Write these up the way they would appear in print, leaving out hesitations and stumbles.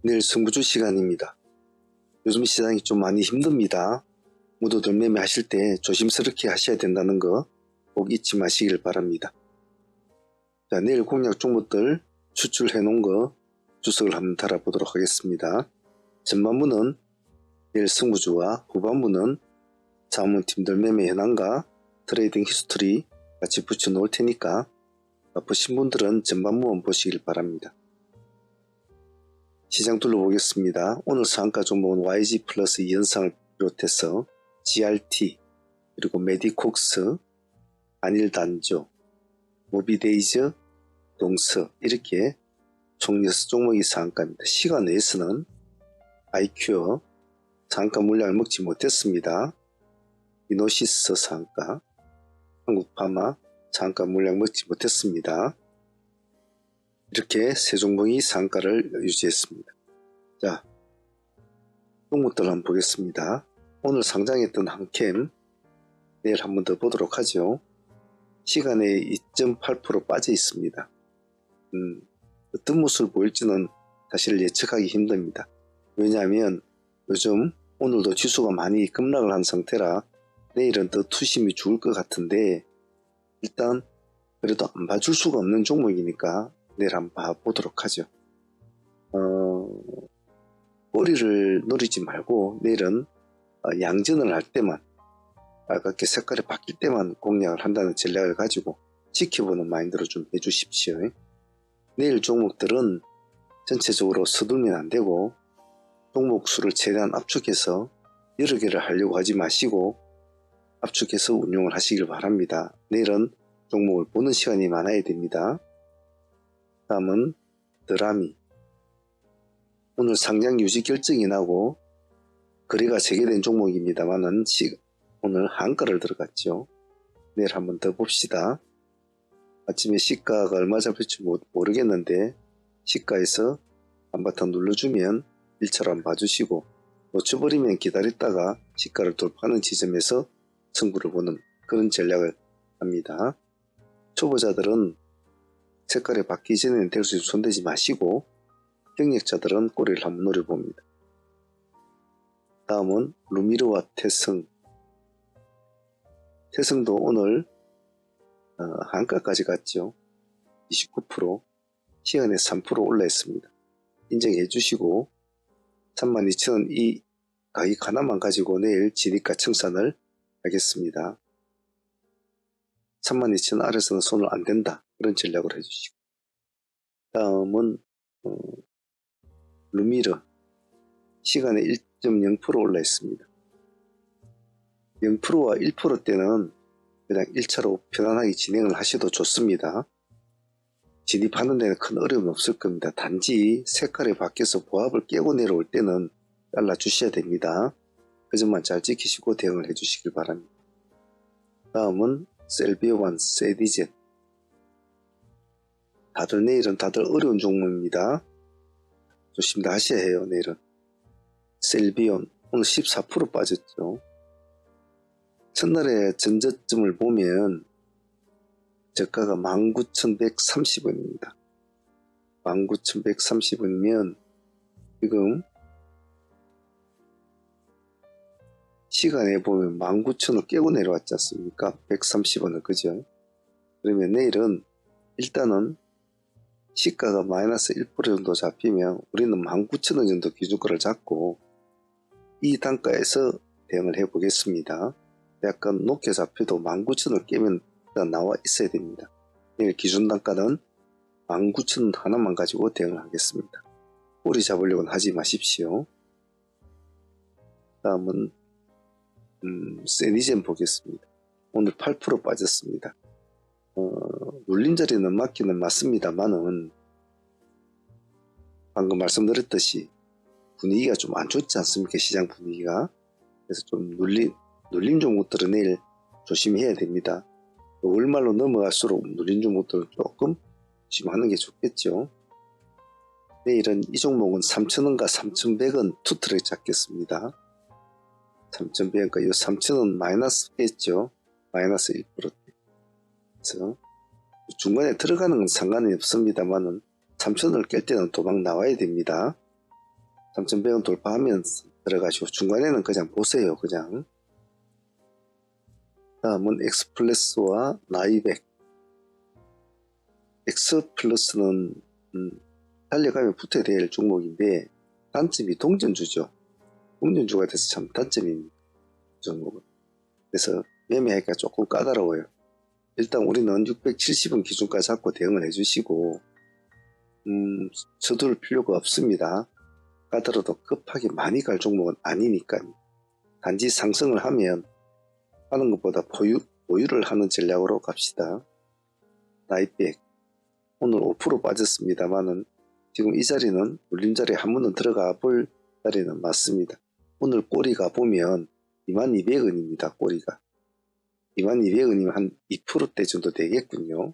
내일 승부주 시간입니다. 요즘 시장이 좀 많이 힘듭니다. 모두들 매매하실 때 조심스럽게 하셔야 된다는 거 꼭 잊지 마시길 바랍니다. 자, 내일 공략 종목들 추출해 놓은 거 주석을 한번 달아보도록 하겠습니다. 전반부는 내일 승부주와 후반부는 자문팀들 매매 현황과 트레이딩 히스토리 같이 붙여 놓을 테니까 바쁘신 분들은 전반부만 보시길 바랍니다. 시장 둘러보겠습니다. 오늘 상한가 종목은 YG 플러스 2현상을 비롯해서 GRT, 그리고 메디콕스, 안일단조, 모비데이즈, 동서 이렇게 총 6종목이 상한가입니다. 시간 내에서는 IQ 상한가 물량을 먹지 못했습니다. 이노시스 상한가, 한국파마 상한가 물량 먹지 못했습니다. 이렇게 세 종목이 상한가를 유지했습니다. 자, 종목들 한번 보겠습니다. 오늘 상장했던 한캠 내일 한번 더 보도록 하죠. 시간에 2.8% 빠져 있습니다. 어떤 모습을 보일지는 사실 예측하기 힘듭니다. 왜냐하면 요즘 오늘도 지수가 많이 급락을 한 상태라 내일은 더 투심이 죽을 것 같은데 일단 그래도 안 봐줄 수가 없는 종목이니까 내일 한번 봐보도록 하죠. 꼬리를 노리지 말고 내일은 양전을 할 때만 빨갛게 색깔이 바뀔 때만 공략을 한다는 전략을 가지고 지켜보는 마인드로 좀 해주십시오. 내일 종목들은 전체적으로 서둘면 안되고 종목 수를 최대한 압축해서 여러 개를 하려고 하지 마시고 압축해서 운용을 하시길 바랍니다. 내일은 종목을 보는 시간이 많아야 됩니다. 다음은 드라미. 오늘 상장 유지 결정이 나고 거래가 재개된 종목입니다만은 오늘 한가를 들어갔죠. 내일 한번 더 봅시다. 아침에 시가가 얼마 잡힐지 모르겠는데 시가에서 한바탕 눌러주면 1차로 한번 봐주시고 놓쳐버리면 기다렸다가 시가를 돌파하는 지점에서 승부를 보는 그런 전략을 합니다. 초보자들은 색깔이 바뀌기 전에는 될 수 있어 손대지 마시고 경력자들은 꼬리를 한번 노려봅니다. 다음은 루미르와 태성. 태성도 오늘 한가까지 갔죠. 29%, 시간에 3% 올라 있습니다. 인정해 주시고 32,000원 이 가격 하나만 가지고 내일 진입가 청산을 하겠습니다. 32,000원 아래서는 손을 안 댄다. 그런 전략을 해주시고 다음은 루미르 시간에 1.0% 올라 있습니다. 0%와 1%대는 그냥 1차로 편안하게 진행을 하셔도 좋습니다. 진입하는 데는 큰 어려움이 없을 겁니다. 단지 색깔이 바뀌어서 보합을 깨고 내려올 때는 잘라주셔야 됩니다. 그 점만 잘 지키시고 대응을 해주시길 바랍니다. 다음은 셀비오반 세디젠. 다들 내일은 다들 어려운 종목입니다. 조심 다 하셔야 해요. 내일은 셀비온 오늘 14% 빠졌죠. 첫날의 전저점을 보면 저가가 19,130원입니다. 19,130원이면 지금 시간에 보면 19,000원 깨고 내려왔지 않습니까? 130원을 그죠? 그러면 내일은 일단은 시가가 마이너스 1% 정도 잡히면 우리는 19,000원 정도 기준가를 잡고 이 단가에서 대응을 해 보겠습니다. 약간 높게 잡혀도 19,000원을 깨면 일단 나와 있어야 됩니다. 내일 기준 단가는 19,000원 하나만 가지고 대응을 하겠습니다. 꼬리 잡으려고는 하지 마십시오. 다음은 세니젠 보겠습니다. 오늘 8% 빠졌습니다. 눌린 자리는 맞기는 맞습니다만은 방금 말씀드렸듯이 분위기가 좀 안 좋지 않습니까? 시장 분위기가. 그래서 좀 눌린 종목들은 내일 조심해야 됩니다. 월말로 넘어갈수록 눌린 종목들은 조금 조심하는 게 좋겠죠. 내일은 이 종목은 3,000원과 3,100원 투트를 잡겠습니다. 3,100원과 이 3,000원 마이너스겠죠. 마이너스 1%. 그래서 중간에 들어가는 건 상관이 없습니다만은 3,000원을 깰 때는 도망 나와야 됩니다. 3,100원 돌파하면 들어가시고 중간에는 그냥 보세요. 그냥. 다음은 엑스플레스와 나이백. 엑스플러스는 달려가면 붙어야 될 종목인데 단점이 동전주죠. 동전주가 돼서 참 단점입니다. 종목은. 그래서 매매하기가 조금 까다로워요. 일단 우리는 670원 기준까지 잡고 대응을 해주시고 서두를 필요가 없습니다. 가더라도 급하게 많이 갈 종목은 아니니까요. 단지 상승을 하면 하는 것보다 보유를 하는 전략으로 갑시다. 나이백 오늘 5% 빠졌습니다만은 지금 이 자리는 눌림자리에 한 번은 들어가 볼 자리는 맞습니다. 오늘 꼬리가 보면 22,200원입니다. 꼬리가 22,200원이면 한 2%대 정도 되겠군요.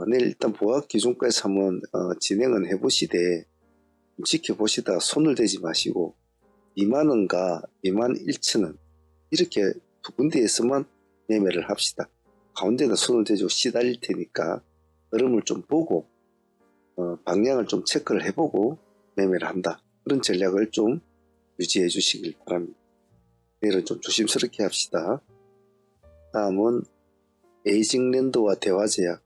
내일 일단 보합 기준까지 한번 진행은 해보시되 지켜보시다 손을 대지 마시고 20,000원과 21,000원 이렇게 두 군데에서만 매매를 합시다. 가운데는 손을 대고 시달릴 테니까 흐름을 좀 보고 방향을 좀 체크를 해보고 매매를 한다. 그런 전략을 좀 유지해 주시길 바랍니다. 내일은 좀 조심스럽게 합시다. 다음은 에이징랜드와 대화제약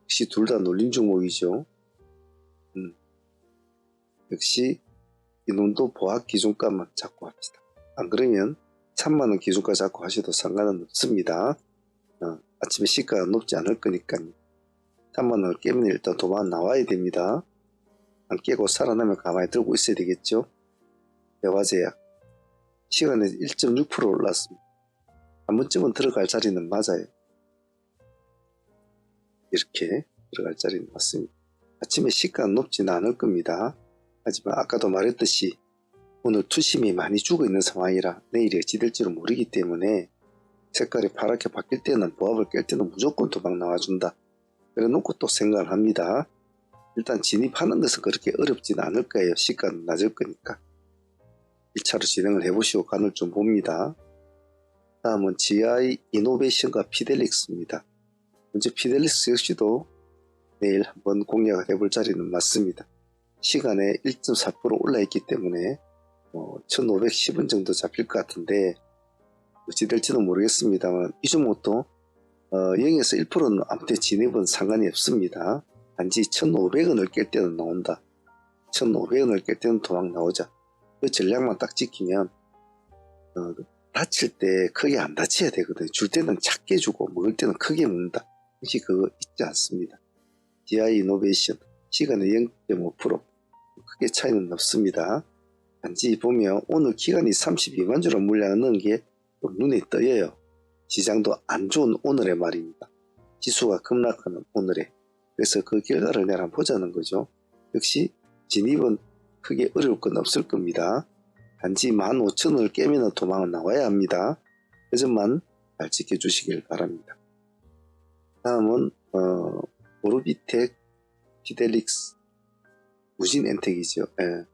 역시 둘 다 놀림 종목이죠. 역시 이놈도 보합 기준가만 잡고 합시다. 안 그러면 3만원 기준가 잡고 하셔도 상관은 없습니다. 아침에 시가가 높지 않을 거니까요. 3만원을 깨면 일단 도망 나와야 됩니다. 안 깨고 살아나면 가만히 들고 있어야 되겠죠. 대화제약 시간에 1.6% 올랐습니다. 한 번쯤은 들어갈 자리는 맞아요. 이렇게 들어갈 자리는 맞습니다. 아침에 시가는 높지는 않을 겁니다. 하지만 아까도 말했듯이 오늘 투심이 많이 죽어 있는 상황이라 내일이 어찌 될지는 모르기 때문에 색깔이 파랗게 바뀔 때는 보합을 깰 때는 무조건 도망 나와준다. 그래 놓고 또 생각을 합니다. 일단 진입하는 것은 그렇게 어렵지는 않을 거예요. 시가는 낮을 거니까. 1차로 진행을 해보시고 간을 좀 봅니다. 다음은 GI 이노베이션과 피델릭스입니다. 현재 피델릭스 역시도 내일 한번 공략을 해볼 자리는 맞습니다. 시간에 1.4% 올라있기 때문에 1510원 정도 잡힐 것 같은데 어찌 될지는 모르겠습니다만 이 종목도 0에서 1%는 아무튼 진입은 상관이 없습니다. 단지 1,500원을 깰 때는 나온다. 1,500원을 깰 때는 도망 나오자. 그 전략만 딱 지키면 다칠 때 크게 안 다쳐야 되거든요. 줄 때는 작게 주고 먹을 때는 크게 먹는다. 혹시 그거 있지 않습니다. GI 이노베이션 시간에 0.5% 크게 차이는 없습니다. 단지 보면 오늘 기간이 32만 주로 물량을 넣은 게 눈에 떠요. 시장도 안 좋은 오늘의 말입니다. 지수가 급락하는 오늘에. 그래서 그 결과를 내가 한번 보자는 거죠. 역시 진입은 크게 어려울 건 없을 겁니다. 단지 15,000원을 깨면 도망은 나와야 합니다. 그 점만 잘 지켜주시길 바랍니다. 다음은 오르비텍, 피델릭스, 무진엔텍이죠. 예.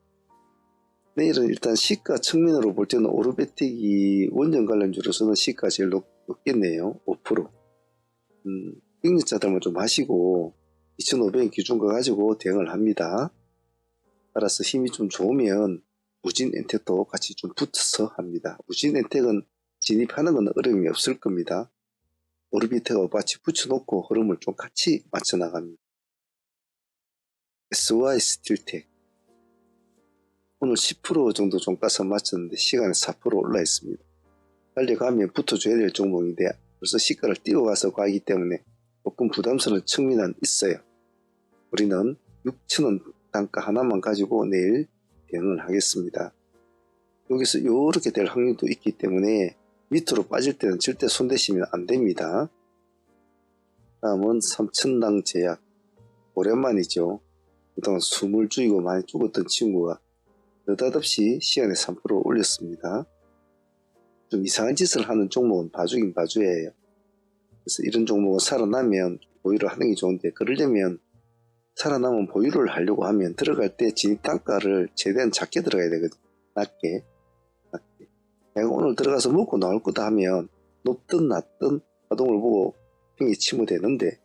내일은 일단 시가 측면으로 볼 때는 오르비텍이 원전 관련주로서는 시가 제일 높겠네요. 5%. 빅리자들만 좀 하시고 2,500원 기준가 가지고 대응을 합니다. 따라서 힘이 좀 좋으면 무진엔텍도 같이 좀 붙어서 합니다. 무진엔텍은 진입하는 건 어려움이 없을 겁니다. 오르비텍하고 같이 붙여놓고 흐름을 좀 같이 맞춰 나갑니다. SY 스틸텍 오늘 10% 정도 좀 가서 맞췄는데 시간에 4% 올라 있습니다. 달려가면 붙어줘야 될 종목인데 벌써 시가를 띄워가서 가기 때문에 조금 부담스러운 측면은 있어요. 우리는 6,000원 단가 하나만 가지고 내일 대응을 하겠습니다. 여기서 이렇게 될 확률도 있기 때문에 밑으로 빠질 때는 절대 손대시면 안 됩니다. 다음은 삼천당 제약 오랜만이죠. 그동안 숨을 죽이고 많이 죽었던 친구가 느닷없이 시간에 3% 올렸습니다. 좀 이상한 짓을 하는 종목은 봐주긴 봐줘야 해요. 그래서 이런 종목은 살아나면 보유를 하는 게 좋은데 그러려면 살아남은 보유를 하려고 하면 들어갈 때 진입 단가를 최대한 작게 들어가야 되거든요. 낮게. 내가 오늘 들어가서 먹고 나올 거다 하면 높든 낮든 파동을 보고 핑이 치면 되는데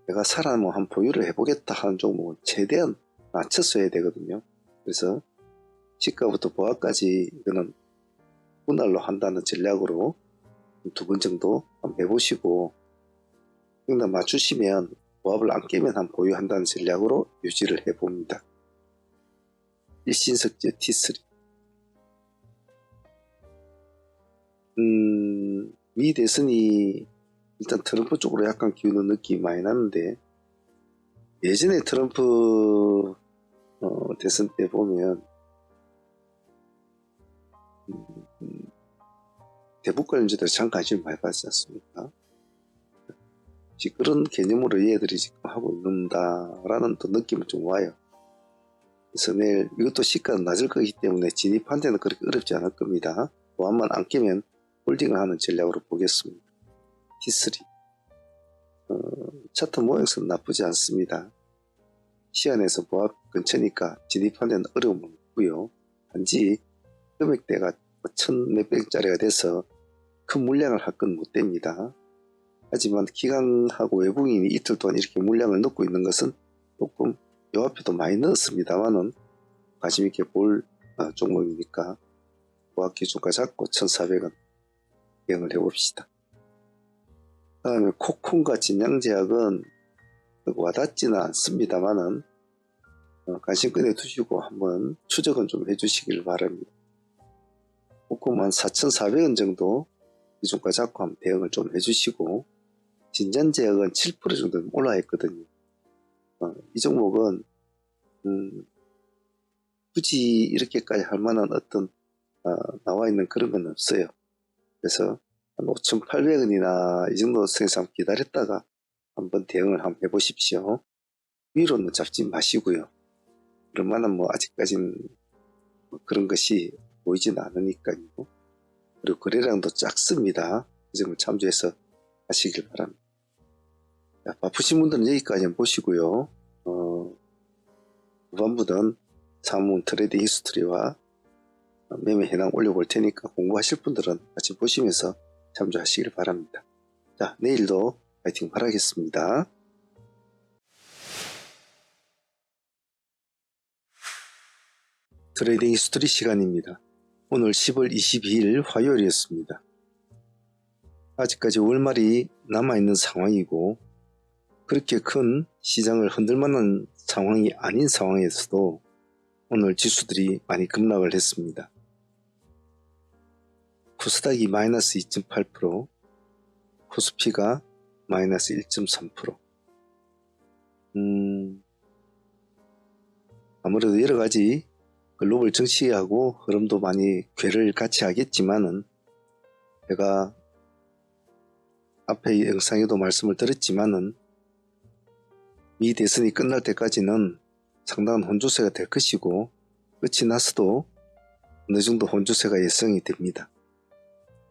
내가 살아남으면 한 보유를 해보겠다 하는 종목은 최대한 낮춰서 해야 되거든요. 그래서 시가부터 보합까지 이거는 분할로 한다는 전략으로 두 번 정도 한번 해보시고, 그냥 맞추시면 보합을 안 깨면 한 보유한다는 전략으로 유지를 해봅니다. 일신석재 T3. 미 대선이 일단 트럼프 쪽으로 약간 기우는 느낌이 많이 나는데, 예전에 트럼프 대선 때 보면 대북 관련주들 참 관심을 많이 받지 않습니까? 그런 개념으로 얘들이 지금 하고 있는다라는 또 느낌이 좀 와요. 그래서 내일 이것도 시가는 낮을 거기 때문에 진입한 데는 그렇게 어렵지 않을 겁니다. 보합만 안 깨면 홀딩을 하는 전략으로 보겠습니다. T3. 차트 모양새는 나쁘지 않습니다. 시안에서 보합 근처니까 진입한 데는 어려움은 없고요. 단지 금액대가 1000몇백짜리가 돼서 큰 물량을 할 건 못 됩니다. 하지만 기관하고 외국인이 이틀 동안 이렇게 물량을 넣고 있는 것은 조금 요 앞에도 많이 넣었습니다만은 관심있게 볼 종목이니까 보합 기준가 잡고 1400원 대응을 해봅시다. 그 다음에 코쿤과 진양제약은 와닿지는 않습니다만은 관심끈에 두시고 한번 추적은 좀 해주시길 바랍니다. 코쿤 한 4,400원 정도 기준가 잡고 한번 대응을 좀 해주시고, 진전제약은 7% 정도 올라 있거든요. 이 종목은 굳이 이렇게까지 할 만한 어떤 나와 있는 그런 건 없어요. 그래서 한 5,800원이나 이 정도 선에서 기다렸다가 한번 대응을 한번 해보십시오. 위로는 잡지 마시고요. 그럴만한 아직까지는 그런 것이 보이지는 않으니까요. 그리고 거래량도 작습니다. 그 점을 참조해서 하시길 바랍니다. 자, 바쁘신 분들은 여기까지 한번 보시고요. 후반부는 사문 트레이딩 히스토리와 매매 현황 올려볼 테니까 공부하실 분들은 같이 보시면서 참조하시길 바랍니다. 자, 내일도 파이팅 바라겠습니다. 트레이딩 히스토리 시간입니다. 오늘 10월 22일 화요일이었습니다. 아직까지 월말이 남아있는 상황이고 그렇게 큰 시장을 흔들만한 상황이 아닌 상황에서도 오늘 지수들이 많이 급락을 했습니다. 코스닥이 마이너스 2.8%, 코스피가 마이너스 1.3%. 아무래도 여러가지 글로벌 정치하고 흐름도 많이 괴를 같이 하겠지만은, 제가 앞에 영상에도 말씀을 드렸지만은 미 대선이 끝날 때까지는 상당한 혼조세가 될 것이고, 끝이 나서도 어느 정도 혼조세가 예상이 됩니다.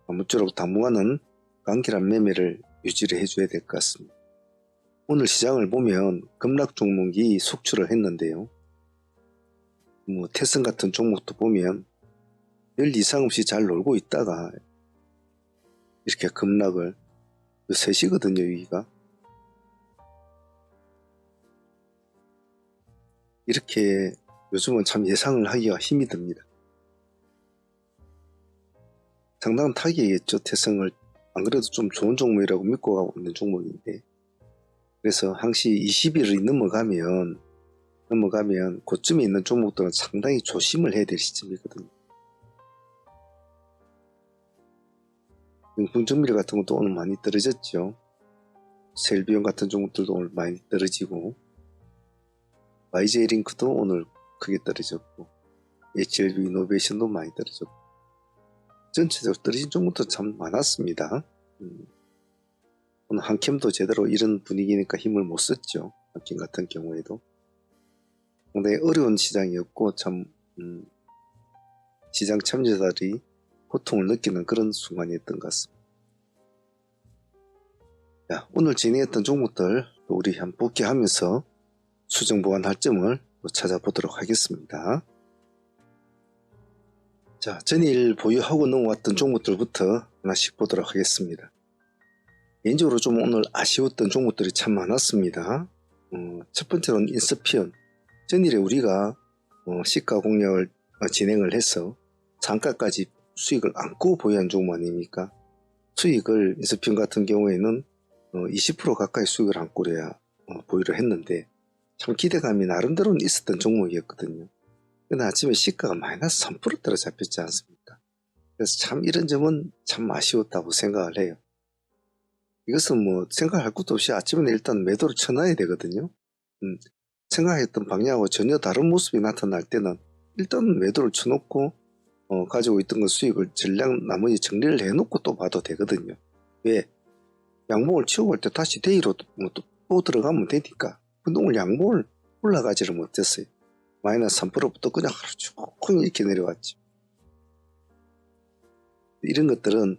아무쪼록 당분간은 간결한 매매를 유지를 해줘야 될 것 같습니다. 오늘 시장을 보면 급락 종목이 속출을 했는데요. 태성 같은 종목도 보면 별 이상 없이 잘 놀고 있다가 이렇게 급락을, 3시거든요 여기가. 이렇게 요즘은 참 예상을 하기가 힘이 듭니다. 상당한 타격이겠죠. 태성을 안 그래도 좀 좋은 종목이라고 믿고 가고 있는 종목인데, 그래서 항시 20일이 넘어가면 고점에 있는 종목들은 상당히 조심을 해야 될 시점이거든요. 영풍정밀 같은 것도 오늘 많이 떨어졌죠. 셀비온 같은 종목들도 오늘 많이 떨어지고, YJ링크도 오늘 크게 떨어졌고, HLB 이노베이션도 많이 떨어졌고, 전체적으로 떨어진 종목도 참 많았습니다. 오늘 한캠도 제대로 이런 분위기니까 힘을 못 썼죠. 한캠 같은 경우에도 상당히 어려운 시장이었고, 참 시장 참여자들이 고통을 느끼는 그런 순간이었던 것 같습니다. 자, 오늘 진행했던 종목들 우리 한번 복귀하면서 수정 보완 할점을 찾아보도록 하겠습니다. 자, 전일 보유하고 넘어왔던 종목들부터 하나씩 보도록 하겠습니다. 개인적으로 좀 오늘 아쉬웠던 종목들이 참 많았습니다. 첫 번째로는 인스피언. 전일에 우리가 시가 공략을 진행을 해서 상가까지 수익을 안고 보유한 종목 아닙니까? 수익을 인스피온 같은 경우에는 20% 가까이 수익을 안고려야 보유를 했는데 참 기대감이 나름대로는 있었던 종목이었거든요. 근데 아침에 시가가 마이너스 3%대로 잡혔지 않습니까? 그래서 참 이런 점은 참 아쉬웠다고 생각을 해요. 이것은 뭐 생각할 것도 없이 아침에 일단 매도를 쳐놔야 되거든요. 생각했던 방향하고 전혀 다른 모습이 나타날 때는 일단 매도를 쳐놓고 가지고 있던 그 수익을 전량 나머지 정리를 해놓고 또 봐도 되거든요. 왜? 양봉을 치우고 올 때 다시 데이로 또 들어가면 되니까. 근데 오늘 양봉을 올라가지를 못했어요. 마이너스 3%부터 그냥 하루 쭉 이렇게 내려왔죠. 이런 것들은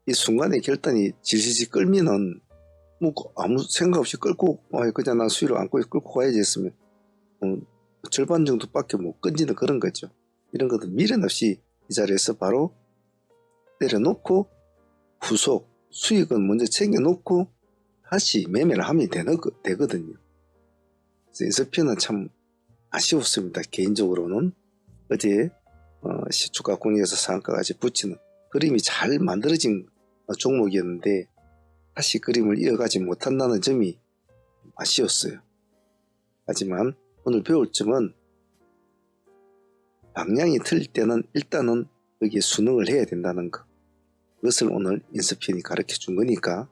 이 순간의 결단이 질질질 끌면은 뭐 아무 생각 없이 끌고 그냥 난 수위를 안고 끌고 가야지 했으면 절반 정도밖에 못 끊지는 그런 거죠. 이런 것들 미련 없이 이 자리에서 바로 내려놓고 후속 수익은 먼저 챙겨놓고 다시 매매를 하면 되거든요. 그래서 인스피온은 참 아쉬웠습니다. 개인적으로는 어제 시초가 공략에서 상한가까지 붙이는 그림이 잘 만들어진 종목이었는데 다시 그림을 이어가지 못한다는 점이 아쉬웠어요. 하지만 오늘 배울 점은 방향이 틀릴 때는 일단은 여기에 순응을 해야 된다는 것. 그것을 오늘 인스피온이 가르쳐 준 거니까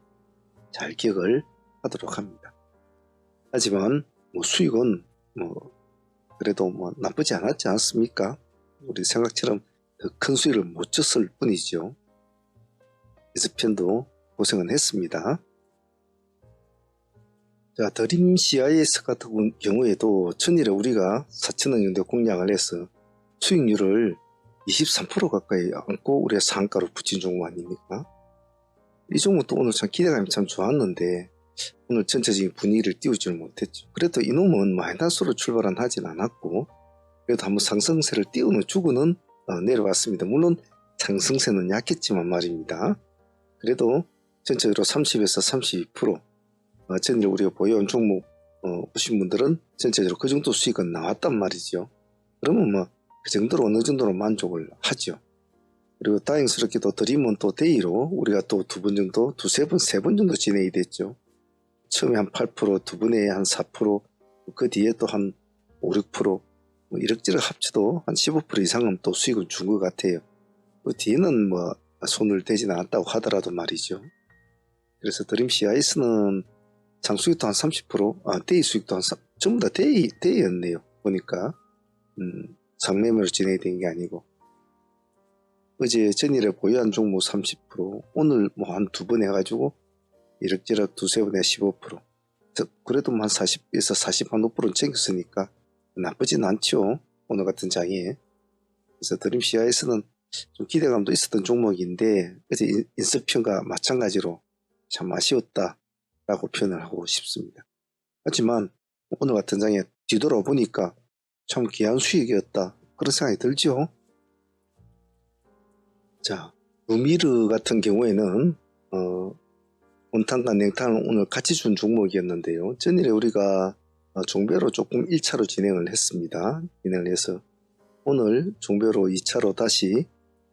잘 기억을 하도록 합니다. 하지만 뭐 수익은 그래도 나쁘지 않았지 않습니까? 우리 생각처럼 더 큰 수익을 못 줬을 뿐이죠. 인스피온도 고생은 했습니다. 자, 드림 CIS 같은 경우에도 전일에 우리가 4,000원 정도 공략을 해서 수익률을 23% 가까이 안고 우리가 상가로 붙인 종목 아닙니까? 이 종목도 오늘 참 기대감이 참 좋았는데 오늘 전체적인 분위기를 띄우지를 못했죠. 그래도 이놈은 마이너스로 출발은 하진 않았고 그래도 한번 상승세를 띄워주고는 내려왔습니다. 물론 상승세는 약했지만 말입니다. 그래도 전체적으로 30에서 32% 전일 우리가 보유한 종목 보신 분들은 전체적으로 그 정도 수익은 나왔단 말이죠. 그러면 그 정도로 어느 정도로 만족을 하죠. 그리고 다행스럽게도 드림은 또 데이로 우리가 또 두 번 정도, 두세 번, 세 번 정도 진행이 됐죠. 처음에 한 8%, 두 번에 한 4%, 그 뒤에 또 한 5, 6%, 이럭저럭 합쳐도 한 15% 이상은 또 수익을 준 것 같아요. 그 뒤에는 손을 대지는 않았다고 하더라도 말이죠. 그래서 드림 CIS는 장수익도 한 30%, 데이 수익도 한 전부 다 데이였네요. 보니까 상매매로 진행된 게 아니고 어제 전일에 보유한 종목 30%, 오늘 한 두 번 해가지고 이럭저럭 두세 번에 15%. 그래도 한 40에서 45%는 챙겼으니까 나쁘진 않죠. 오늘 같은 장에. 그래서 드림 CIS는 좀 기대감도 있었던 종목인데 어제 인스피온과 마찬가지로 참 아쉬웠다라고 표현을 하고 싶습니다. 하지만 오늘 같은 장에 뒤돌아보니까 참 귀한 수익이었다 그런 생각이 들죠. 자, 루미르 같은 경우에는 온탕과 냉탕을 오늘 같이 준 종목이었는데요. 전일에 우리가 종배로 조금 1차로 진행을 했습니다. 진행을 해서 오늘 종배로 2차로 다시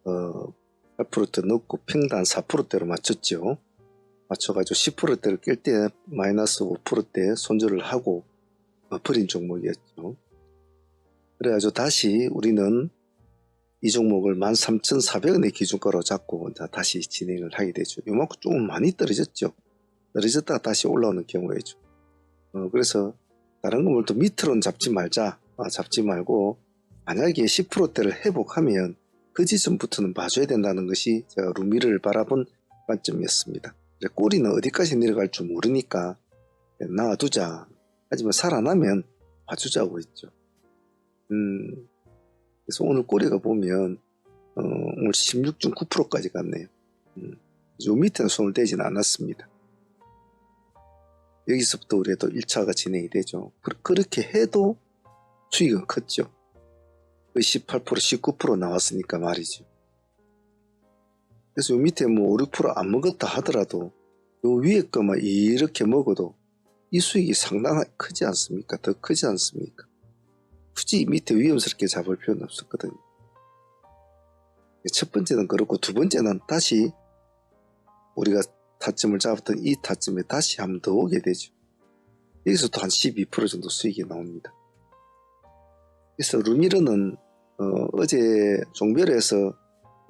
8%대 넣고 평단 4%대로 맞췄죠. 맞춰가지고 10%대를 깰 때 마이너스 5%대 손절을 하고 버린 종목이었죠. 그래가지고 다시 우리는 이 종목을 13,400원의 기준가로 잡고 다시 진행을 하게 되죠. 요만큼 조금 많이 떨어졌죠. 떨어졌다가 다시 올라오는 경우에죠. 그래서 다른 건물 또 밑으로는 잡지 말자. 잡지 말고 만약에 10%대를 회복하면 그 지점부터는 봐줘야 된다는 것이 제가 루미를 바라본 관점이었습니다. 꼬리는 어디까지 내려갈 줄 모르니까 놔두자. 하지만 살아나면 봐주자고 했죠. 그래서 오늘 꼬리가 보면 오늘 16.9%까지 갔네요. 요 밑에는 손을 대지는 않았습니다. 여기서부터 우리가 또 1차가 진행이 되죠. 그렇게 해도 수익은 컸죠. 18%, 19% 나왔으니까 말이죠. 그래서 요 밑에 5, 6% 안 먹었다 하더라도 요 위에 거만 이렇게 먹어도 이 수익이 상당히 크지 않습니까? 더 크지 않습니까? 굳이 밑에 위험스럽게 잡을 필요는 없었거든요. 첫 번째는 그렇고, 두 번째는 다시 우리가 타점을 잡았던 이 타점에 다시 한 번 더 오게 되죠. 여기서 또 한 12% 정도 수익이 나옵니다. 그래서 루미르는 어제 종별에서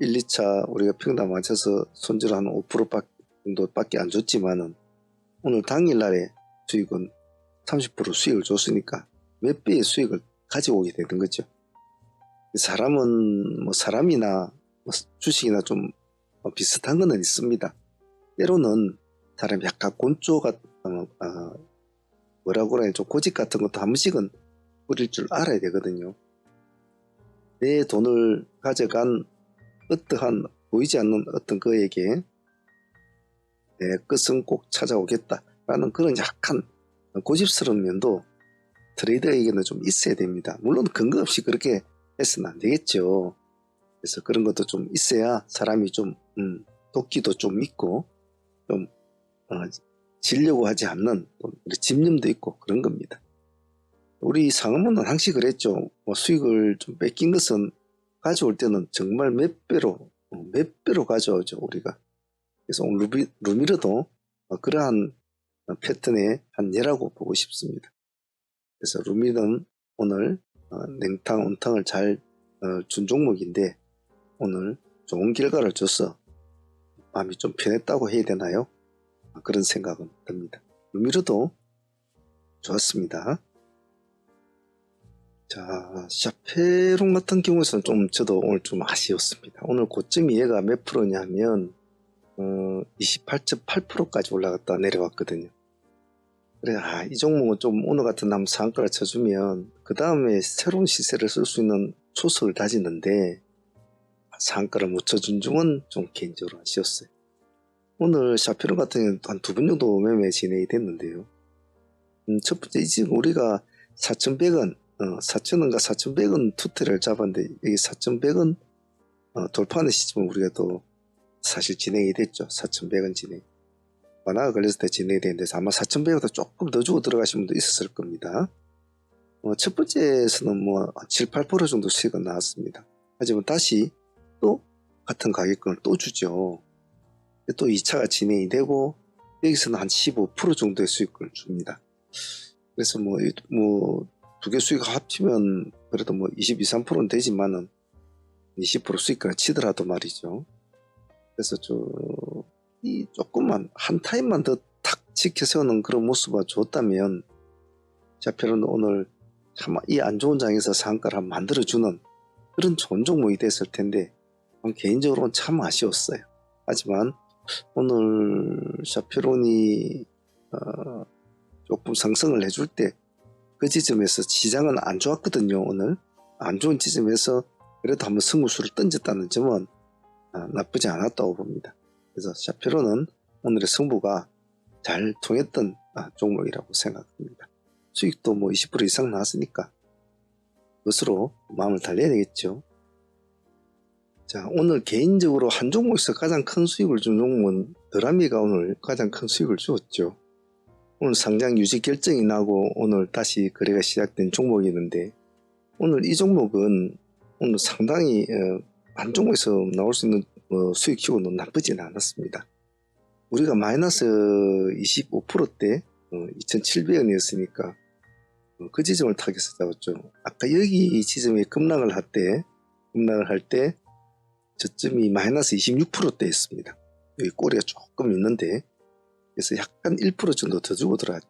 1, 2차 우리가 평당 맞춰서 손절 한 5% 정도밖에 안 줬지만은 오늘 당일날에 수익은 30% 수익을 줬으니까 몇 배의 수익을 가져오게 되는 거죠. 사람은 뭐 사람이나 뭐 주식이나 좀 비슷한 거는 있습니다. 때로는 사람이 약간 곤조가 뭐라고 그래야 좀 고집 같은 것도 한 번씩은 부릴 줄 알아야 되거든요. 내 돈을 가져간 어떠한 보이지 않는 어떤 거에게 내 끝은 꼭 찾아오겠다라는 그런 약간 고집스러운 면도 트레이더에게는 좀 있어야 됩니다. 물론 근거 없이 그렇게 해서는 안 되겠죠. 그래서 그런 것도 좀 있어야 사람이 좀 도끼도 좀 있고 좀 지려고 하지 않는 집념도 있고 그런 겁니다. 우리 상업문은 항상 그랬죠. 뭐 수익을 좀 뺏긴 것은 가져올 때는 정말 몇 배로 가져오죠, 우리가. 그래서 오늘 루미르도 그러한 패턴의 한 예라고 보고 싶습니다. 그래서 루미르는 오늘 냉탕, 온탕을 잘 준 종목인데 오늘 좋은 결과를 줘서 마음이 좀 편했다고 해야 되나요? 그런 생각은 듭니다. 루미르도 좋았습니다. 자, 샤페론 같은 경우에는 좀 저도 오늘 좀 아쉬웠습니다. 오늘 고점이 얘가 몇 프로냐면 28.8%까지 올라갔다 내려왔거든요. 그래, 이 종목은 좀 오늘 같은 날 상한가를 쳐주면 그 다음에 새로운 시세를 쓸 수 있는 초석을 다지는데 상한가를 못 쳐준 중은 좀 개인적으로 아쉬웠어요. 오늘 샤페론 같은 경우는 한 두 번 정도 매매 진행이 됐는데요. 첫 번째 지금 우리가 4,100원 4,000원과 4,100원 투트를 잡았는데 여기 4,100원 돌파하는 시점은 우리가 또 사실 진행이 됐죠. 4,100원 진행. 완화가 걸렸을 때 진행이 됐는데 아마 4,100원보다 조금 더 주고 들어가신 분도 있었을 겁니다. 첫 번째에서는 뭐 7, 8% 정도 수익은 나왔습니다. 하지만 다시 또 같은 가격권을 또 주죠. 또 2차가 진행이 되고 여기서는 한 15% 정도의 수익을 줍니다. 그래서 뭐 두 개 수익 합치면 그래도 뭐 22, 3%는 되지만은 20% 수익을 치더라도 말이죠. 그래서 조금만 한 타임만 더 탁 지켜 세우는 그런 모습을 줬다면 샤페론은 오늘 참 이 안 좋은 장에서 상한가를 한번 만들어주는 그런 좋은 종목이 됐을 텐데 개인적으로는 참 아쉬웠어요. 하지만 오늘 샤페론이 조금 상승을 해줄 때 그 지점에서 시장은 안 좋았거든요. 오늘 안 좋은 지점에서 그래도 한번 승부수를 던졌다는 점은 나쁘지 않았다고 봅니다. 그래서 샤페론은 오늘의 승부가 잘 통했던 종목이라고 생각합니다. 수익도 뭐 20% 이상 나왔으니까 그것으로 마음을 달래야 되겠죠. 자, 오늘 개인적으로 한 종목에서 가장 큰 수익을 준 종목은 드라미가 오늘 가장 큰 수익을 주었죠. 오늘 상장 유지 결정이 나고 오늘 다시 거래가 시작된 종목이었는데 오늘 이 종목은 오늘 상당히 한 종목에서 나올 수 있는 수익 치고는 나쁘지는 않았습니다. 우리가 마이너스 25%대 2,700원이었으니까 그 지점을 타겟해서 잡았죠. 아까 여기 이 지점에 급락을 할 때 저점이 마이너스 26%대였습니다. 여기 꼬리가 조금 있는데 그래서 약간 1% 정도 더 주고 들어갔죠.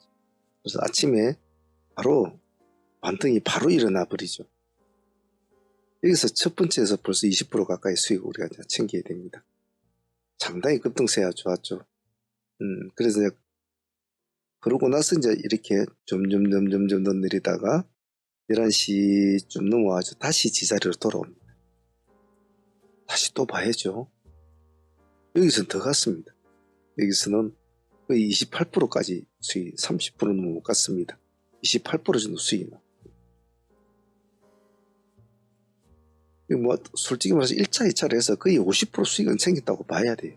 그래서 아침에 바로 반등이 바로 일어나 버리죠. 여기서 첫 번째에서 벌써 20% 가까이 수익을 우리가 챙겨야 됩니다. 상당히 급등세가 좋았죠. 그래서 그러고 나서 이제 이렇게 점점 더 내리다가 11시쯤 넘어와서 다시 지자리로 돌아옵니다. 다시 또 봐야죠. 여기서는 더 갔습니다. 여기서는 거의 28%까지 수익 30%는 못 갔습니다. 28% 정도 수익이 나. 뭐 솔직히 말해서 1차, 2차를 해서 거의 50% 수익은 생겼다고 봐야 돼요.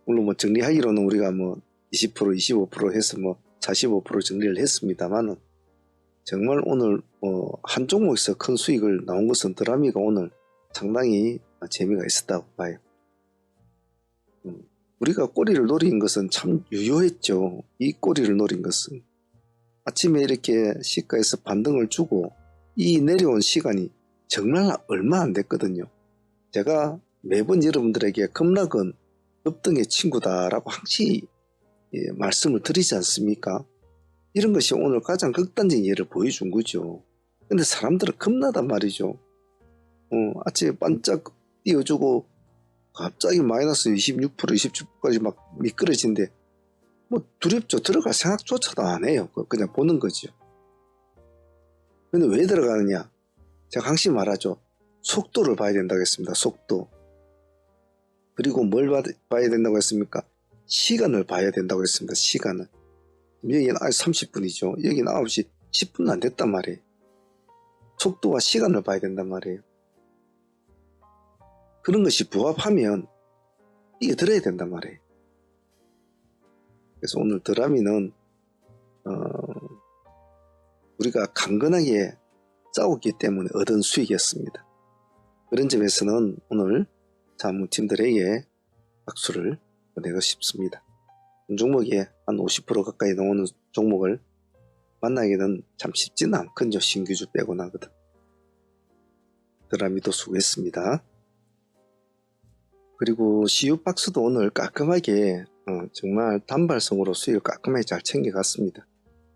물론 뭐 정리하기로는 우리가 뭐 20%, 25% 해서 뭐 45% 정리를 했습니다만은 정말 오늘 한 종목에서 큰 수익을 나온 것은 드라미가 오늘 상당히 재미가 있었다고 봐요. 우리가 꼬리를 노린 것은 참 유효했죠. 이 꼬리를 노린 것은 아침에 이렇게 시가에서 반등을 주고 이 내려온 시간이 정말 얼마 안 됐거든요. 제가 매번 여러분들에게 급락은 급등의 친구다라고 항상 말씀을 드리지 않습니까? 이런 것이 오늘 가장 극단적인 예를 보여준 거죠. 근데 사람들은 겁나단 말이죠. 아침에 반짝 띄워주고 갑자기 마이너스 26% 27%까지 막 미끄러진데 뭐 두렵죠. 들어갈 생각조차도 안 해요. 그냥 보는 거죠. 근데 왜 들어가느냐? 제가 항상 말하죠. 속도를 봐야 된다고 했습니다. 속도. 그리고 뭘 봐야 된다고 했습니까? 시간을 봐야 된다고 했습니다. 시간을. 여기는 30분이죠. 여기는 9시 10분 안 됐단 말이에요. 속도와 시간을 봐야 된단 말이에요. 그런 것이 부합하면 이게 들어야 된단 말이에요. 그래서 오늘 드라미는 우리가 강건하게 싸웠기 때문에 얻은 수익이었습니다. 그런 점에서는 오늘 자문팀들에게 박수를 보내고 싶습니다. 종목에 한 50% 가까이 나오는 종목을 만나기는 참 쉽지는 않거든요. 신규주 빼고 나거든. 드라미도 수고했습니다. 그리고 CU박스도 오늘 깔끔하게 정말 단발성으로 수익을 깔끔하게 잘 챙겨갔습니다.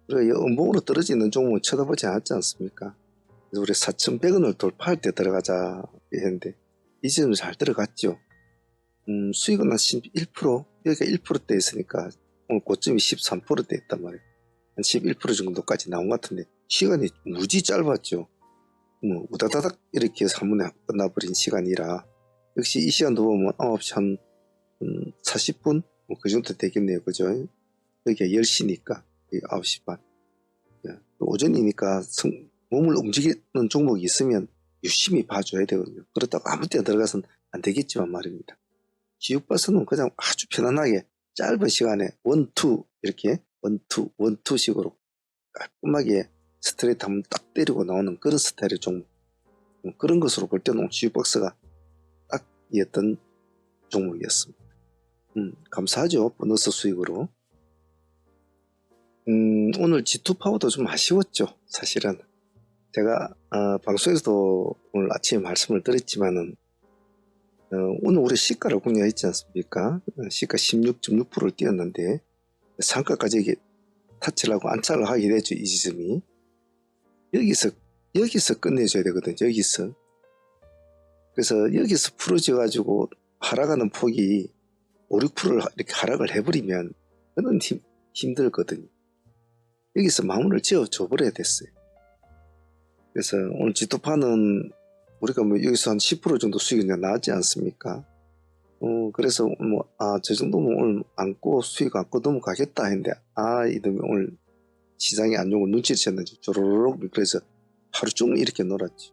우리가 음봉으로 떨어지는 종목은 쳐다보지 않았지 않습니까? 그래서 우리 4,100원을 돌파할 때 들어가자 했는데 이제는 잘 들어갔죠. 수익은 한 11%? 여기가 1%대 있으니까 오늘 고점이 13%대 있단 말이에요. 한 11% 정도까지 나온 것 같은데 시간이 무지 짧았죠. 뭐 우다다닥 이렇게 해서 한 번에 끝나버린 시간이라 역시 이 시간도 보면 9시 한 40분? 뭐 그 정도 되겠네요. 그죠? 여기가 10시니까 9시 반. 오전이니까 몸을 움직이는 종목이 있으면 유심히 봐줘야 되거든요. 그렇다고 아무 때나 들어가서는 안 되겠지만 말입니다. 기육바스는 그냥 아주 편안하게 짧은 시간에 원투 이렇게 원투 식으로 깔끔하게 스트레이트 한번 딱 때리고 나오는 그런 스타일의 종목. 그런 것으로 볼 때는 기육박스가 딱이었던 종목이었습니다. 감사하죠. 보너스 수익으로. 오늘 G2 파워도 좀 아쉬웠죠. 사실은 제가 방송에서도 오늘 아침에 말씀을 드렸지만은 오늘 우리 시가를 공략했지 않습니까? 시가 16.6%를 뛰었는데 상가까지 이게 타치를 하고 안착을 하게 되죠. 이 지점이 여기서 끝내줘야 되거든요. 여기서. 그래서 여기서 풀어져 가지고 하락하는 폭이 5, 6%를 이렇게 하락을 해버리면 그건 힘들거든요. 여기서 마무리를 지어줘 버려야 됐어요. 그래서 오늘 G2파는 우리가 뭐 여기서 한 10% 정도 수익이 나지 않습니까? 그래서 뭐 저 정도면 오늘 안고 수익 안고 넘어가겠다 했는데 이놈이 오늘 시장이 안 좋은 걸 눈치를 챘는지 조로록 그래서 하루 종일 이렇게 놀았지.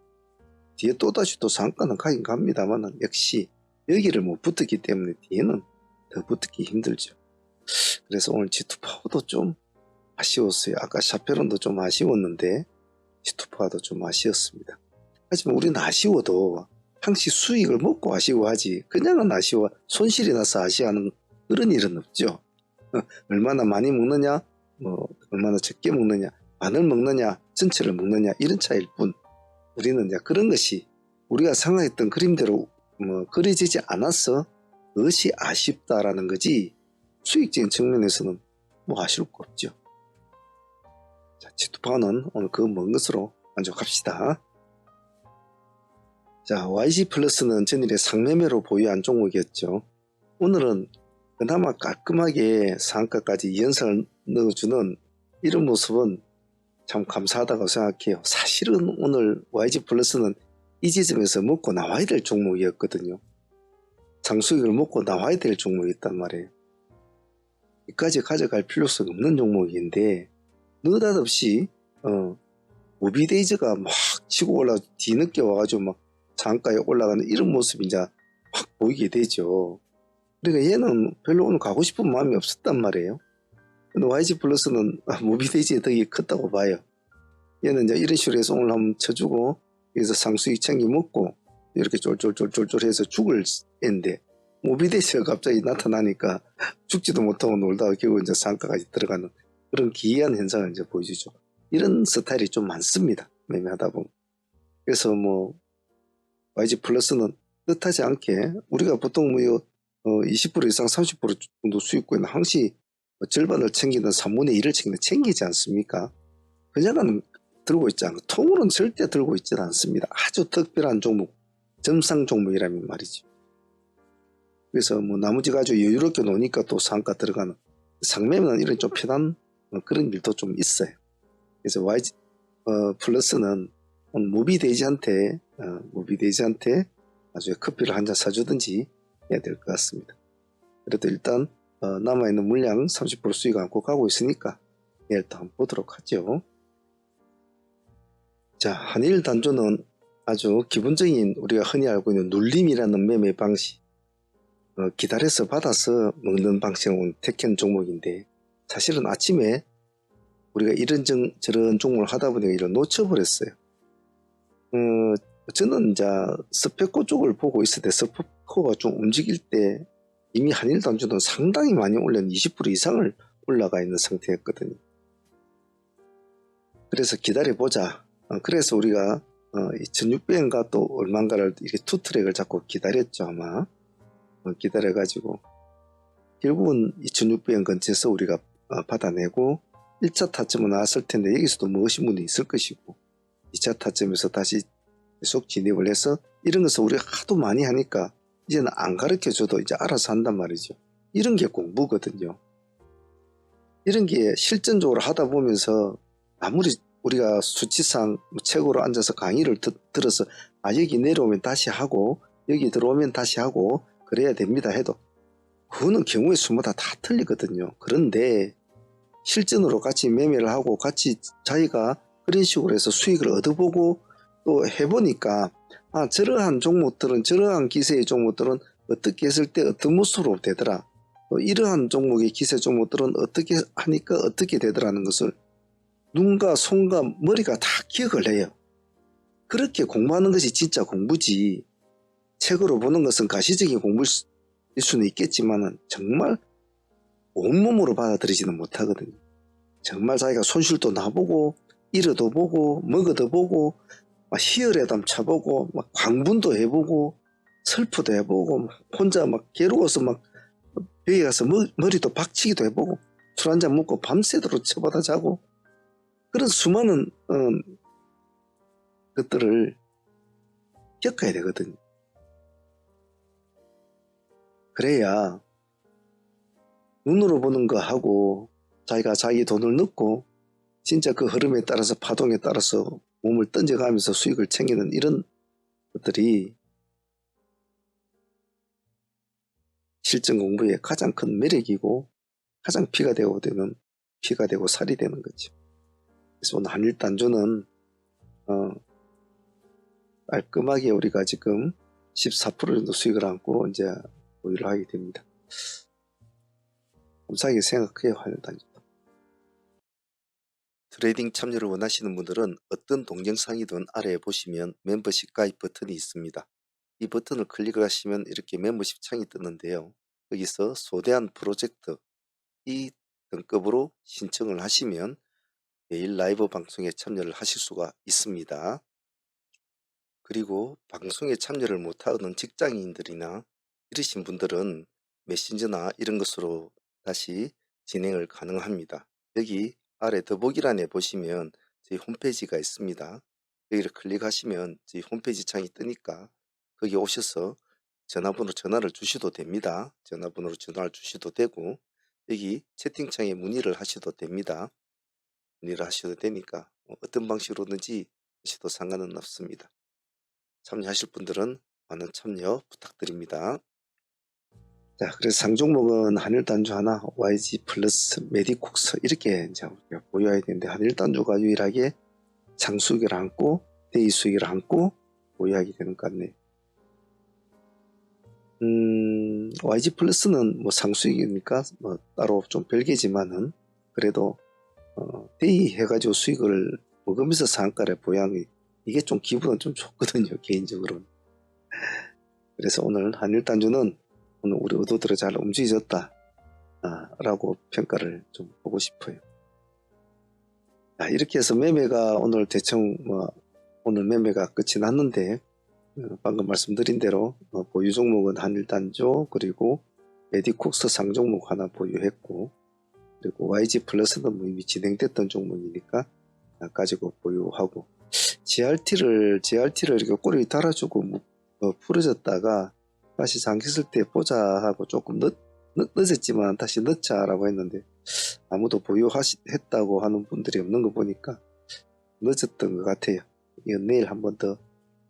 뒤에 또다시 또 상가는 가긴 갑니다만 역시 여기를 못 붙었기 때문에 뒤에는 더 붙기 힘들죠. 그래서 오늘 G2파워도 좀 아쉬웠어요. 아까 샤페론도 좀 아쉬웠는데 G2파워도 좀 아쉬웠습니다. 하지만 우리는 아쉬워도 항시 수익을 먹고 아쉬워하지 그냥은 아쉬워 손실이 나서 아쉬워하는 그런 일은 없죠. 얼마나 많이 먹느냐 뭐 얼마나 적게 먹느냐 반을 먹느냐 전체를 먹느냐 이런 차이일 뿐 우리는 이제 그런 것이 우리가 상상했던 그림대로 뭐 그려지지 않아서 그것이 아쉽다라는 거지 수익적인 측면에서는 뭐 아쉬울 거 없죠. 자, G2파워는 오늘 그 먼 것으로 만족합시다. 자, YG 플러스는 전일에 상매매로 보유한 종목이었죠. 오늘은 그나마 깔끔하게 상한가까지 2연승을 넣어주는 이런 모습은 참 감사하다고 생각해요. 사실은 오늘 YG 플러스는 이 지점에서 먹고 나와야 될 종목이었거든요. 상수익을 먹고 나와야 될 종목이었단 말이에요. 여기까지 가져갈 필요성이 없는 종목인데 느닷없이 무비데이즈가 막 치고 올라 뒤늦게 와가지고 막 상가에 올라가는 이런 모습이 이제 확 보이게 되죠. 그러니까 얘는 별로 오늘 가고 싶은 마음이 없었단 말이에요. 근데 YG 플러스는 무비데이지의 덕이 컸다고 봐요. 얘는 이제 이런 식으로 해서 오늘 한번 쳐주고 여기서 상수익 챙겨 먹고 이렇게 쫄쫄쫄쫄쫄 해서 죽을 애인데 모비데스가 갑자기 나타나니까 죽지도 못하고 놀다가 결국 이제 상가까지 들어가는 그런 기이한 현상을 이제 보여주죠. 이런 스타일이 좀 많습니다. 매매하다 보면. 그래서 뭐 YG 플러스는 뜻하지 않게 우리가 보통 뭐 20% 이상 30% 정도 수익권은 항시 절반을 챙기는 3분의 1을 챙기지 않습니까? 그냥은 들고 있지 않고 통으로는 절대 들고 있지는 않습니다. 아주 특별한 종목, 점상 종목이라면 말이죠. 그래서 뭐 나머지가 아주 여유롭게 노니까 또 상가 들어가는 상매면 이런 좀 편한 그런 일도 좀 있어요. 그래서 YG 플러스는 모비데이지한테 나중에 커피를 한 잔 사주든지 해야 될 것 같습니다. 그래도 일단 남아있는 물량 30% 수익 안고 가고 있으니까 내일 또 한번 보도록 하죠. 자, 한일 단조는 아주 기본적인 우리가 흔히 알고 있는 눌림이라는 매매 방식, 기다려서 받아서 먹는 방식을 택한 종목인데 사실은 아침에 우리가 이런저런 종목을 하다 보니까 이걸 놓쳐버렸어요. 저는 이제 스페코 쪽을 보고 있을 때 스페코가 좀 움직일 때 이미 한일 단조는 상당히 많이 올려 20% 이상을 올라가 있는 상태였거든요. 그래서 기다려보자. 그래서 우리가 2600엔가 또 얼마인가를 이렇게 투 트랙을 잡고 기다렸죠 아마. 기다려가지고 결국은 2600엔 근처에서 우리가 받아내고 1차 타점은 나왔을 텐데 여기서도 무엇이 문이 있을 것이고 2차 타점에서 다시 계속 진입을 해서 이런 것을 우리가 하도 많이 하니까 이제는 안 가르쳐줘도 이제 알아서 한단 말이죠. 이런 게 공부거든요. 이런 게 실전적으로 하다 보면서 아무리 우리가 수치상 책으로 앉아서 강의를 들어서 여기 내려오면 다시 하고 여기 들어오면 다시 하고 그래야 됩니다 해도 그거는 경우의 수마다 다 틀리거든요. 그런데 실전으로 같이 매매를 하고 같이 자기가 그런 식으로 해서 수익을 얻어보고 또 해보니까 저러한 종목들은 저러한 기세의 종목들은 어떻게 했을 때 어떤 모습으로 되더라, 또 이러한 종목의 기세 종목들은 어떻게 하니까 어떻게 되더라는 것을 눈과 손과 머리가 다 기억을 해요. 그렇게 공부하는 것이 진짜 공부지, 책으로 보는 것은 가시적인 공부일 수는 있겠지만 정말 온몸으로 받아들이지는 못하거든요. 정말 자기가 손실도 나보고 잃어도 보고 먹어도 보고 막 희열에도 한번 쳐보고 막 광분도 해보고 슬프도 해보고 혼자 막 괴로워서 막 벽에 가서 머리도 박치기도 해보고 술 한잔 먹고 밤새도록 쳐받아 자고 그런 수많은 것들을 겪어야 되거든요. 그래야 눈으로 보는 거 하고 자기가 자기 돈을 넣고 진짜 그 흐름에 따라서 파동에 따라서 몸을 던져가면서 수익을 챙기는 이런 것들이 실전 공부의 가장 큰 매력이고 가장 피가 되고 살이 되는 거죠. 그래서 오늘 한일 단조는 깔끔하게 우리가 지금 14% 정도 수익을 안고 이제 보유를 하게 됩니다. 감사하게 생각해요. 한일 단조. 트레이딩 참여를 원하시는 분들은 어떤 동영상이든 아래에 보시면 멤버십 가입 버튼이 있습니다. 이 버튼을 클릭을 하시면 이렇게 멤버십 창이 뜨는데요. 여기서 소대한 프로젝트 이 등급으로 신청을 하시면 매일 라이브 방송에 참여를 하실 수가 있습니다. 그리고 방송에 참여를 못하는 직장인들이나 이러신 분들은 메신저나 이런 것으로 다시 진행을 가능합니다. 여기 아래 더보기란에 보시면 저희 홈페이지가 있습니다. 여기를 클릭하시면 저희 홈페이지 창이 뜨니까 거기 오셔서 전화를 주셔도 됩니다. 전화번호로 전화를 주셔도 되고 여기 채팅창에 문의를 하셔도 됩니다. 문의를 하셔도 되니까 어떤 방식으로든지 하셔도 상관은 없습니다. 참여하실 분들은 많은 참여 부탁드립니다. 자, 그래서 상종목은 한일 단주 하나, YG 플러스, 메디콕스 이렇게 이제 우리가 보유해야 되는데 한일 단주가 유일하게 장수익을 안고 데이 수익을 안고 보유하게 되는 것 같네요. YG 플러스는 뭐 상수익이니까 뭐 따로 좀 별개지만은 그래도 데이 해가지고 수익을 먹으면서 상한가를 보양이 이게 좀 기분은 좀 좋거든요, 개인적으로는. 그래서 오늘 한일단주는 오늘 우리 의도대로 잘 움직여졌다 라고 평가를 좀 보고 싶어요. 이렇게 해서 매매가 오늘 대충 오늘 매매가 끝이 났는데, 방금 말씀드린 대로 보유 종목은 한일단주, 그리고 에디콕스 상종목 하나 보유했고, 그리고 YG 플러스는 이미 진행됐던 종목이니까 가지고 보유하고, GRT를 이렇게 꼬리 달아주고 풀어졌다가 다시 장기 쓸 때 보자 하고 조금 늦었지만 다시 넣자라고 했는데, 아무도 보유했다고 하는 분들이 없는 거 보니까 늦었던 것 같아요. 이건 내일 한번 더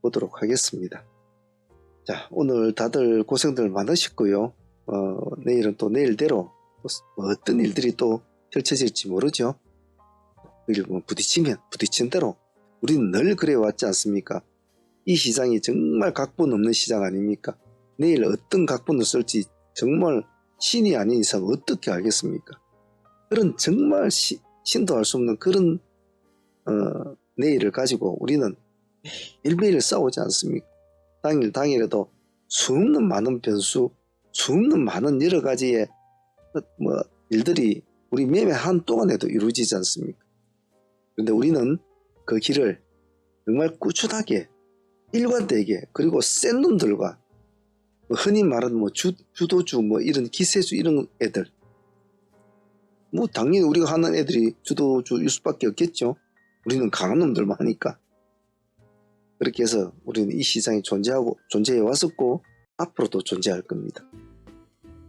보도록 하겠습니다. 자, 오늘 다들 고생들 많으셨고요. 내일은 또 내일대로 어떤 일들이 또 펼쳐질지 모르죠. 부딪힌 대로 우리는 늘 그래 왔지 않습니까? 이 시장이 정말 각본 없는 시장 아닙니까? 내일 어떤 각본을 쓸지 정말 신이 아닌 이상 어떻게 알겠습니까? 그런 정말 신도 알 수 없는 그런 내일을 가지고 우리는 매일매일 싸우지 않습니까? 당일에도 수없는 많은 변수, 수없는 많은 여러 가지의 일들이 우리 매매 한 동안에도 이루어지지 않습니까? 그런데 우리는 그 길을 정말 꾸준하게 일관되게, 그리고 센 놈들과 흔히 말하는 주도주 이런 기세주 이런 애들, 당연히 우리가 하는 애들이 주도주일 수밖에 없겠죠. 우리는 강한 놈들만 하니까. 그렇게 해서 우리는 이 시장에 존재해 왔었고 앞으로도 존재할 겁니다.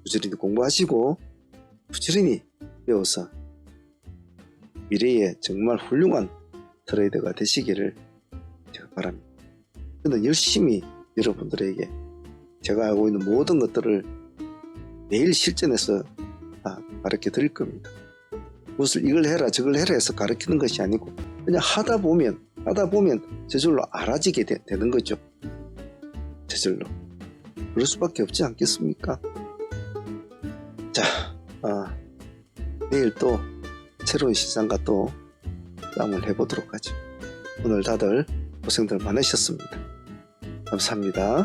부지런히 공부하시고 부지런히 배워서 미래에 정말 훌륭한 트레이더가 되시기를 제가 바랍니다. 저는 열심히 여러분들에게 제가 알고 있는 모든 것들을 매일 실전에서 가르쳐 드릴 겁니다. 무엇을 이걸 해라 저걸 해라 해서 가르치는 것이 아니고 그냥 하다 보면 저절로 알아지게 되는 거죠. 저절로. 그럴 수밖에 없지 않겠습니까? 자, 내일 또 새로운 시장과 또 싸움을 해보도록 하죠. 오늘 다들 고생들 많으셨습니다. 감사합니다.